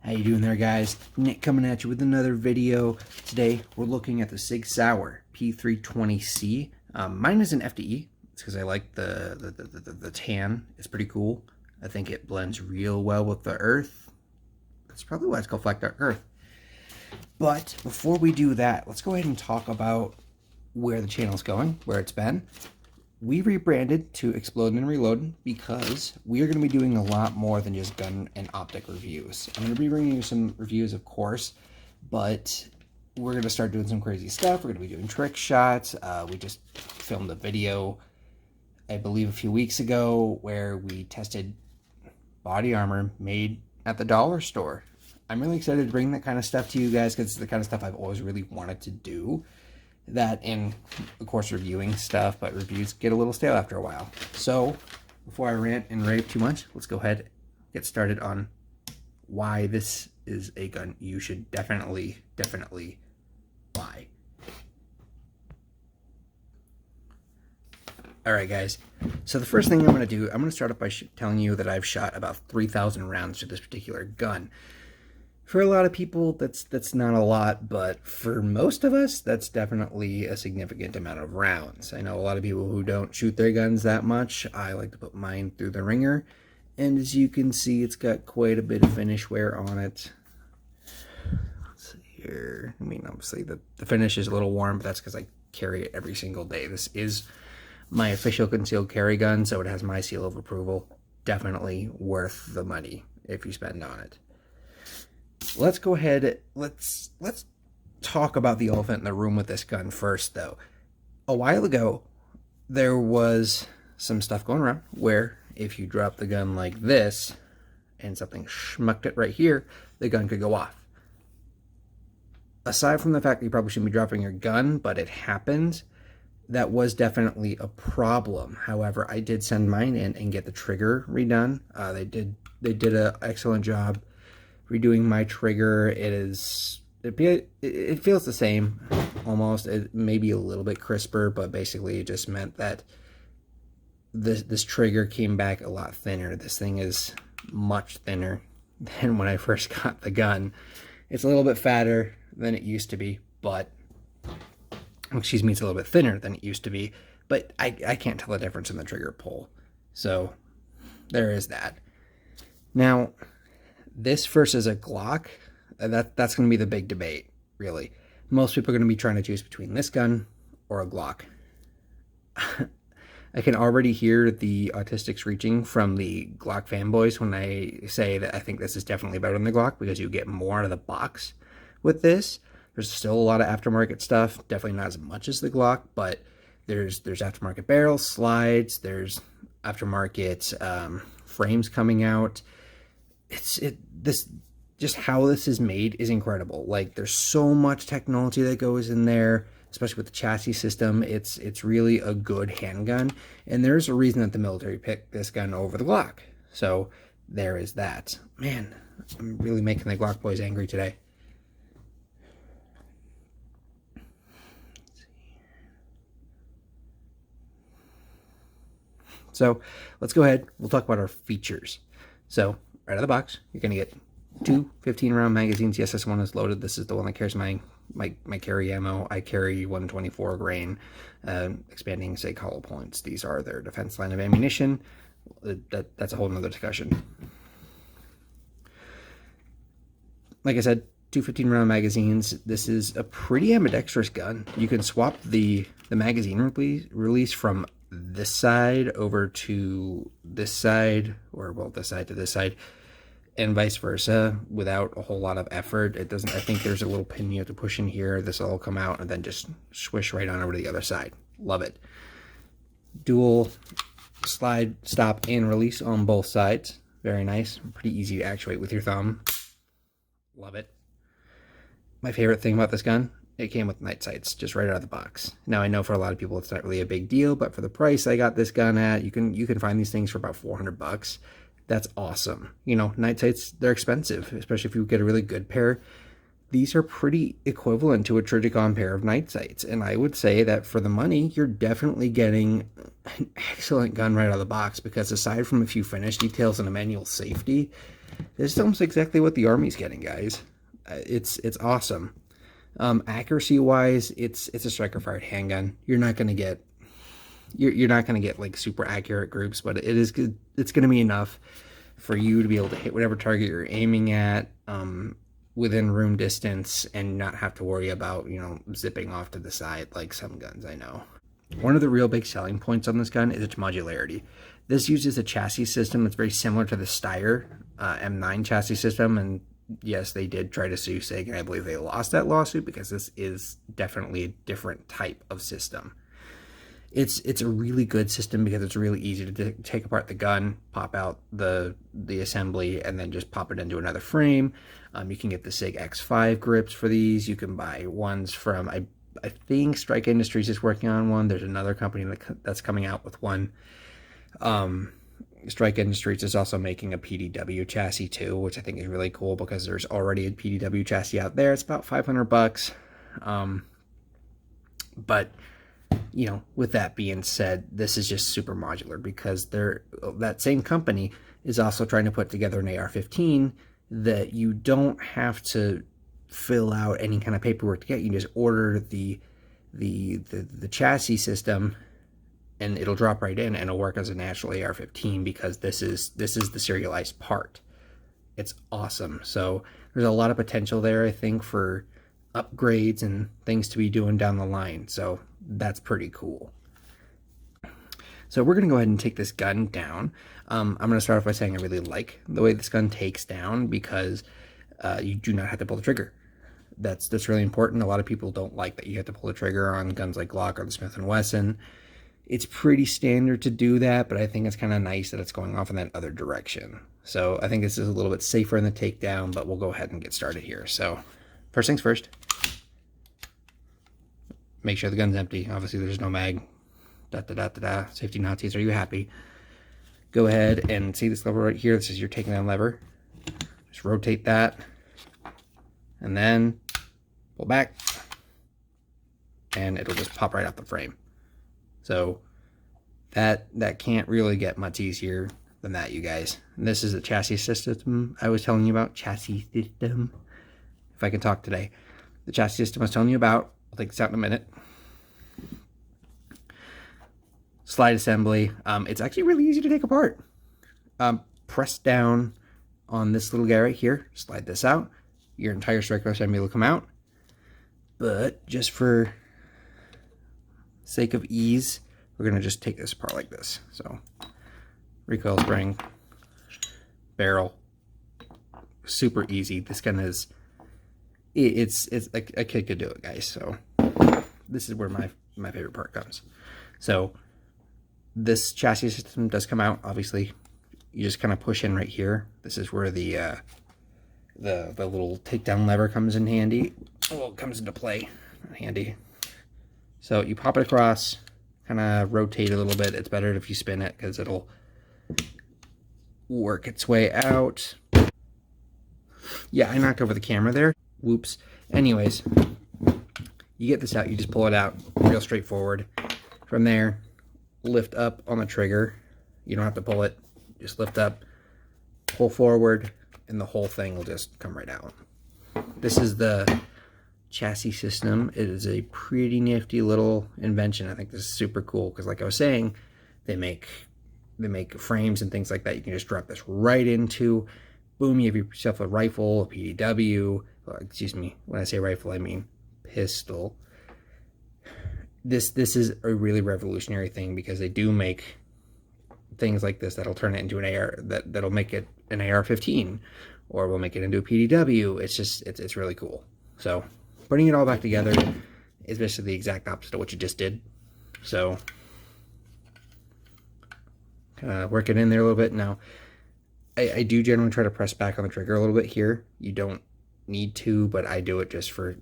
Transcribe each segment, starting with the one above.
How you doing there, guys? Nick coming at you with another video. Today we're looking at the Sig Sauer P320C. Mine is an FDE. It's because I like the tan. It's pretty cool. I think it blends real well with the earth. That's probably why it's called Black Dark Earth. But before we do that, let's go ahead and talk about where the channel's going, where it's been. We rebranded to Explode and Reload because we are going to be doing a lot more than just gun and optic reviews. I'm going to be bringing you some reviews, of course, but we're going to start doing some crazy stuff. We're going to be doing trick shots. We just filmed a video, I believe, a few weeks ago where we tested body armor made at the dollar store. I'm really excited to bring that kind of stuff to you guys because it's the kind of stuff I've always really wanted to do. That and, of course, reviewing stuff, but reviews get a little stale after a while. So, before I rant and rave too much, let's go ahead and get started on why this is a gun you should definitely buy. Alright, guys. So the first thing I'm going to do, I'm going to start off by telling you that I've shot about 3,000 rounds to this particular gun. For a lot of people, that's not a lot, but for most of us, that's definitely a significant amount of rounds. I know a lot of people who don't shoot their guns that much. I like to put mine through the ringer, and as you can see, it's got quite a bit of finish wear on it. Let's see here. I mean, obviously, the finish is a little warm, but that's because I carry it every single day. This is my official concealed carry gun, so it has my seal of approval. Definitely worth the money if you spend on it. Let's go ahead, let's talk about the elephant in the room with this gun first, though. A while ago, there was some stuff going around where if you drop the gun like this and something schmucked it right here, the gun could go off. Aside from the fact that you probably shouldn't be dropping your gun, but it happens, that was definitely a problem. However, I did send mine in and get the trigger redone. They did an excellent job redoing my trigger. It feels the same almost. It may be a little bit crisper, but basically it just meant that this trigger came back a lot thinner. This thing is much thinner than when I first got the gun. It's a little bit fatter than it used to be, but excuse me, it's a little bit thinner than it used to be, but I can't tell the difference in the trigger pull. So there is that. Now, this versus a Glock, that's going to be the big debate, really. Most people are going to be trying to choose between this gun or a Glock. I can already hear the autistics reaching from the Glock fanboys when I say that I think this is definitely better than the Glock because you get more out of the box with this. There's still a lot of aftermarket stuff, definitely not as much as the Glock, but there's aftermarket barrels, slides, there's aftermarket frames coming out. Just how this is made is incredible. Like, there's so much technology that goes in there, especially with the chassis system. It's really a good handgun, and there's a reason that the military picked this gun over the Glock. So there is that. Man, I'm really making the Glock boys angry today. So let's go ahead. We'll talk about our features. So right out of the box, you're going to get two 15-round magazines. Yes, this one is loaded. This is the one that carries my carry ammo. I carry 124 grain, expanding SIG hollow points. These are their defense line of ammunition. That's a whole nother discussion. Like I said, two 15-round magazines. This is a pretty ambidextrous gun. You can swap the magazine release from this side over to this side, or well, this side to this side, and vice versa without a whole lot of effort. It doesn't. I think there's a little pin you have to push in here. This will all come out and then just swish right on over to the other side. Love it. Dual slide, stop, and release on both sides. Very nice. Pretty easy to actuate with your thumb. Love it. My favorite thing about this gun, it came with night sights just right out of the box. Now, I know for a lot of people it's not really a big deal, but for the price I got this gun at, you can find these things for about 400 bucks. That's awesome. You know, night sights, they're expensive, especially if you get a really good pair. These are pretty equivalent to a Trijicon pair of night sights, and I would say that for the money, you're definitely getting an excellent gun right out of the box, because aside from a few finish details and a manual safety, This is almost exactly what the Army's getting, guys. It's awesome. Accuracy wise, it's a striker fired handgun. You're not gonna get like super accurate groups, but it is good. It's gonna be enough for you to be able to hit whatever target you're aiming at within room distance and not have to worry about, you know, zipping off to the side like some guns I know. One of the real big selling points on this gun is its modularity. This uses a chassis system that's very similar to the Steyr M9 chassis system, and yes, they did try to sue Sig, and I believe they lost that lawsuit because this is definitely a different type of system. It's a really good system because it's really easy to take apart the gun, pop out the assembly, and then just pop it into another frame. You can get the Sig X5 grips for these. You can buy ones from, I think Strike Industries is working on one. There's another company that's coming out with one. Strike Industries is also making a PDW chassis too, which I think is really cool because there's already a PDW chassis out there. It's about $500. But you know, with that being said, this is just super modular because that same company is also trying to put together an AR-15 that you don't have to fill out any kind of paperwork to get. You just order the chassis system and it'll drop right in and it'll work as a natural AR-15 because this is the serialized part. It's awesome. So there's a lot of potential there, I think, for upgrades and things to be doing down the line. So that's pretty cool. So we're going to go ahead and take this gun down. I'm going to start off by saying I really like the way this gun takes down because you do not have to pull the trigger. That's really important. A lot of people don't like that you have to pull the trigger on guns like Glock or the Smith & Wesson. It's pretty standard to do that, but I think it's kind of nice that it's going off in that other direction. So I think this is a little bit safer in the takedown, but we'll go ahead and get started here. So first things first, make sure the gun's empty. Obviously there's no mag. Safety Nazis, are you happy? Go ahead and see this lever right here. This is your takedown lever. Just rotate that and then pull back and it'll just pop right out the frame. So that can't really get much easier than that, you guys. And this is the chassis system I was telling you about. Chassis system. If I can talk today. The chassis system I was telling you about. I'll take this out in a minute. Slide assembly. It's actually really easy to take apart. Press down on this little guy right here. Slide this out. Your entire striker assembly will come out. But just for sake of ease, we're going to just take this apart like this. So recoil spring, barrel, super easy. This gun is, it's like a kid could do it, guys. So this is where my favorite part comes. So this chassis system does come out. Obviously you just kind of push in right here. This is where the little takedown lever comes in handy. Well, it comes into play. Not handy. So you pop it across, kind of rotate a little bit. It's better if you spin it because it'll work its way out. Yeah, I knocked over the camera there. Whoops. Anyways, you get this out. You just pull it out. Real straightforward. From there, lift up on the trigger. You don't have to pull it. Just lift up, pull forward, and the whole thing will just come right out. This is the chassis system. It is a pretty nifty little invention. I think this is super cool because, like I was saying, they make frames and things like that. You can just drop this right into. Boom, you have yourself a rifle, a PDW. Well, excuse me, when I say rifle, I mean pistol. This is a really revolutionary thing because they do make things like this that'll turn it into an AR, that'll make it an AR-15, or we'll make it into a PDW. It's just, it's really cool. So putting it all back together is basically the exact opposite of what you just did. So kind of work it in there a little bit. Now, I do generally try to press back on the trigger a little bit here. You don't need to, but I do it just for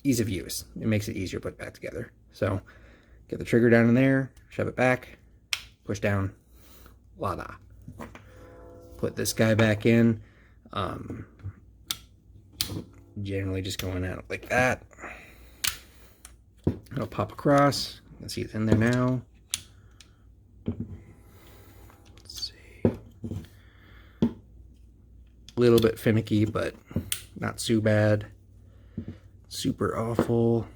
ease of use. It makes it easier to put it back together. So get the trigger down in there, shove it back, push down, voila. Put this guy back in. Generally just going at it like that. It'll pop across. You can see it's in there now. Let's see. A little bit finicky, but not too bad. Super awful.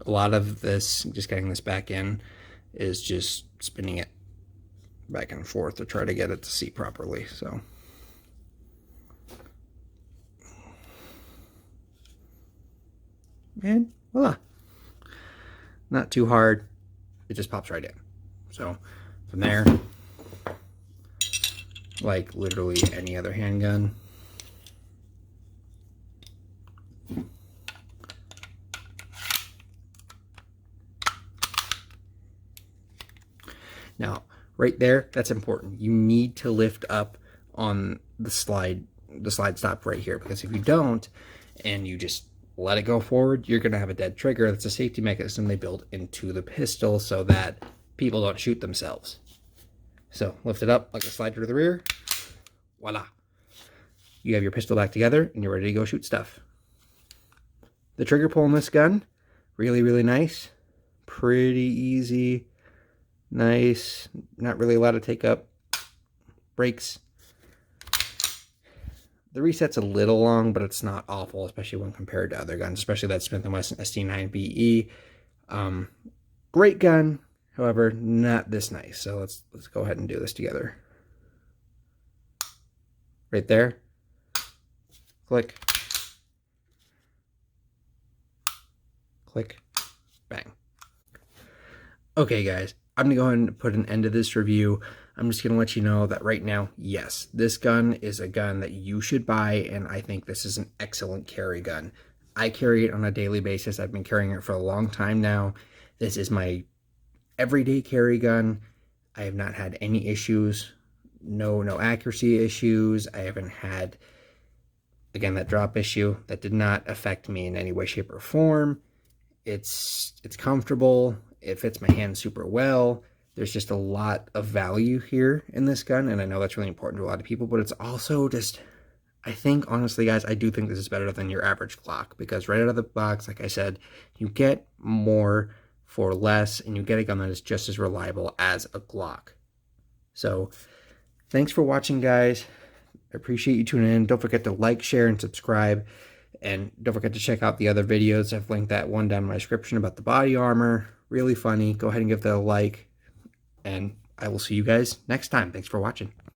A lot of this, just getting this back in, is just spinning it back and forth to try to get it to seat properly. So and voila, not too hard, it just pops right in. So from there, like literally any other handgun, now right there, that's important. You need to lift up on the slide stop right here, because if you don't and you just let it go forward, you're going to have a dead trigger. That's a safety mechanism they build into the pistol so that people don't shoot themselves. So lift it up like a slider to the rear. Voila. You have your pistol back together and you're ready to go shoot stuff. The trigger pull in this gun, really, really nice. Pretty easy. Nice. Not really a lot to take up. Brakes. The reset's a little long, but it's not awful, especially when compared to other guns, especially that Smith & Wesson ST9BE. Great gun, however, not this nice. So let's go ahead and do this together. Right there. Click. Click. Bang. Okay, guys, I'm going to go ahead and put an end to this review. I'm just going to let you know that right now, yes, this gun is a gun that you should buy, and I think this is an excellent carry gun. I carry it on a daily basis. I've been carrying it for a long time now. This is my everyday carry gun. I have not had any issues, no accuracy issues. I haven't had, again, that drop issue. That did not affect me in any way, shape, or form. It's comfortable. It fits my hand super well. There's just a lot of value here in this gun, and I know that's really important to a lot of people, but it's also just, I think, honestly, guys, I do think this is better than your average Glock, because right out of the box, like I said, you get more for less, and you get a gun that is just as reliable as a Glock. So, thanks for watching, guys. I appreciate you tuning in. Don't forget to like, share, and subscribe. And don't forget to check out the other videos. I've linked that one down in my description about the body armor. Really funny. Go ahead and give that a like. And I will see you guys next time. Thanks for watching.